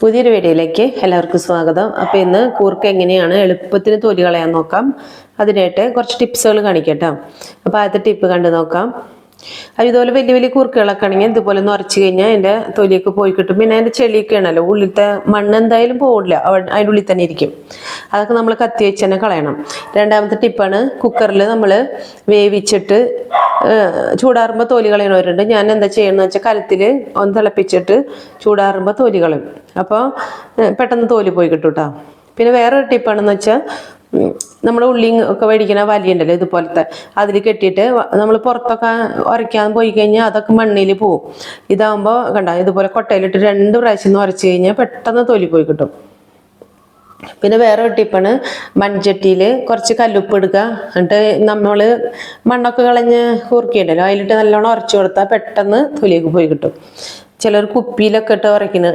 പുതിയൊരു വീഡിയോയിലേക്ക് എല്ലാവർക്കും സ്വാഗതം. അപ്പോൾ ഇന്ന് കൂർക്ക എങ്ങനെയാണ് എളുപ്പത്തിന് തൊലി കളയാൻ നോക്കാം. അതിനായിട്ട് കുറച്ച് ടിപ്സുകൾ കാണിക്കട്ടോ. അപ്പോൾ ആദ്യത്തെ ടിപ്പ് കണ്ടു നോക്കാം. അത് ഇതുപോലെ വലിയ വലിയ കൂർക്കകളൊക്കെ ആണെങ്കിൽ ഇതുപോലെ ഒന്ന് ഉരച്ച് കഴിഞ്ഞാൽ അതിൻ്റെ തൊലിയൊക്കെ പോയി കിട്ടും. പിന്നെ അതിൻ്റെ ചെളിയൊക്കെ ആണല്ലോ, ഉള്ളിലത്തെ മണ്ണ് എന്തായാലും പോകില്ല, അതിൻ്റെ ഉള്ളിൽ തന്നെ ഇരിക്കും. അതൊക്കെ നമ്മൾ കത്തി വെച്ച് തന്നെ കളയണം. രണ്ടാമത്തെ ടിപ്പാണ്, കുക്കറിൽ നമ്മൾ വേവിച്ചിട്ട് ചൂടാറുമ്പോൾ തൊലി കളയണവരുണ്ട്. ഞാൻ എന്താ ചെയ്യണമെന്ന് വെച്ചാൽ കലത്തിൽ ഒന്ന് തിളപ്പിച്ചിട്ട് ചൂടാറുമ്പോൾ തൊലി കളയും. അപ്പോൾ പെട്ടെന്ന് തോല് പോയി കിട്ടും കേട്ടോ. പിന്നെ വേറൊരു ടിപ്പാണെന്ന് വെച്ചാൽ, നമ്മൾ ഉള്ളി ഒക്കെ മേടിക്കണ വലിയുണ്ടല്ലോ ഇതുപോലത്തെ, അതിൽ കെട്ടിയിട്ട് നമ്മൾ പുറത്തൊക്കെ ഉരയ്ക്കാൻ പോയി കഴിഞ്ഞാൽ അതൊക്കെ മണ്ണിൽ പോവും. ഇതാകുമ്പോൾ കണ്ട ഇതുപോലെ കൊട്ടയിലിട്ട് 2 പ്രാവശ്യം ഉരച്ച് കഴിഞ്ഞാൽ പെട്ടെന്ന് തൊലി പോയി കിട്ടും. പിന്നെ വേറെ ഒരു ടിപ്പാണ്, മൺചട്ടിയിൽ കുറച്ച് കല്ലുപ്പ് എടുക്കുക. എന്നിട്ട് നമ്മൾ മണ്ണൊക്കെ കളഞ്ഞ് കൂർക്കയുണ്ടല്ലോ അതിലിട്ട് നല്ലോണം ഉരച്ചു കൊടുത്താൽ പെട്ടെന്ന് തൊലിയൊക്കെ പോയി കിട്ടും. ചിലർ കുപ്പിയിലൊക്കെ ഇട്ട് ഉരയ്ക്കുന്ന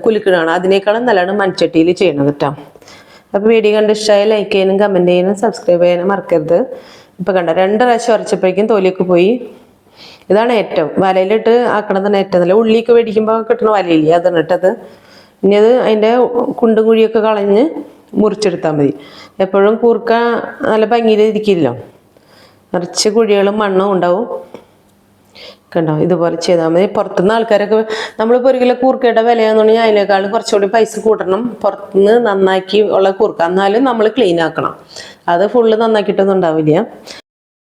കുലുക്കണതാണ്, അതിനേക്കാളും നല്ലതാണ് മൺചട്ടിയിൽ ചെയ്യണത് കേട്ടോ. അപ്പോൾ വീഡിയോ കണ്ട് ഇഷ്ടമായി ലൈക്ക് ചെയ്യാനും കമൻറ്റ് ചെയ്യാനും സബ്സ്ക്രൈബ് ചെയ്യാനും മറക്കരുത്. ഇപ്പോൾ കണ്ട 2 പ്രാവശ്യം ഉരച്ചപ്പോഴേക്കും തൊലിയൊക്കെ പോയി. ഇതാണ് ഏറ്റവും വലയിലിട്ട് ആക്കണതാണ് ഏറ്റവും നല്ല. ഉള്ളിയൊക്കെ മേടിക്കുമ്പോൾ കിട്ടുന്ന വലയില്ലേ, അതാണ് ഇട്ടത്. ഇനി അത് അതിൻ്റെ കുണ്ടും കുഴിയൊക്കെ കളഞ്ഞ് മുറിച്ചെടുത്താൽ മതി. എപ്പോഴും കൂർക്ക നല്ല ഭംഗിയിൽ ഇരിക്കില്ലോ, നിറച്ച് കുഴികളും മണ്ണും ഉണ്ടാവും. കണ്ടോ, ഇതുപോലെ ചെയ്താൽ മതി. പുറത്തുനിന്ന് ആൾക്കാരൊക്കെ നമ്മളിപ്പോൾ 1 കിലോ കൂർക്കയുടെ വിലയാണെന്നുണ്ടെങ്കിൽ അതിനേക്കാൾ കുറച്ചുകൂടി പൈസ കൂട്ടണം പുറത്തുനിന്ന് നന്നാക്കി ഉള്ള കൂർക്ക. എന്നാലും നമ്മൾ ക്ലീൻ ആക്കണം, അത് ഫുള്ള് നന്നാക്കിയിട്ടൊന്നും ഉണ്ടാവില്ല.